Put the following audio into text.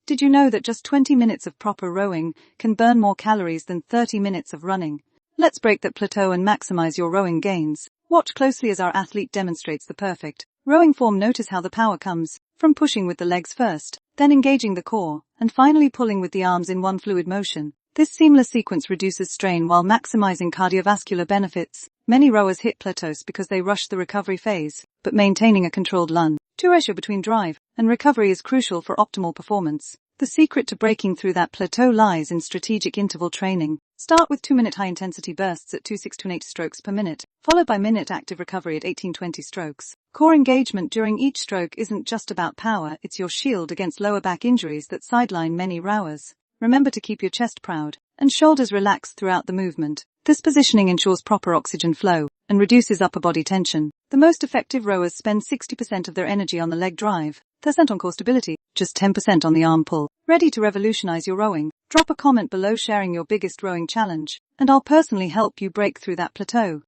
Did you know that just 20 minutes of proper rowing can burn more calories than 30 minutes of running? Let's break that plateau and maximize your rowing gains. Watch closely as our athlete demonstrates the perfect rowing form. Notice how the power comes from pushing with the legs first, then engaging the core, and finally pulling with the arms in one fluid motion. This seamless sequence reduces strain while maximizing cardiovascular benefits. Many rowers hit plateaus because they rush the recovery phase, but maintaining a controlled 1:2 ratio between drive and recovery is crucial for optimal performance. The secret to breaking through that plateau lies in strategic interval training. Start with 2-minute high-intensity bursts at 26-28 strokes per minute, followed by minute active recovery at 18-20 strokes. Core engagement during each stroke isn't just about power, it's your shield against lower back injuries that sideline many rowers. Remember to keep your chest proud and shoulders relaxed throughout the movement. This positioning ensures proper oxygen flow and reduces upper body tension. The most effective rowers spend 60% of their energy on the leg drive, 30% on core stability, just 10% on the arm pull. Ready to revolutionize your rowing? Drop a comment below sharing your biggest rowing challenge, and I'll personally help you break through that plateau.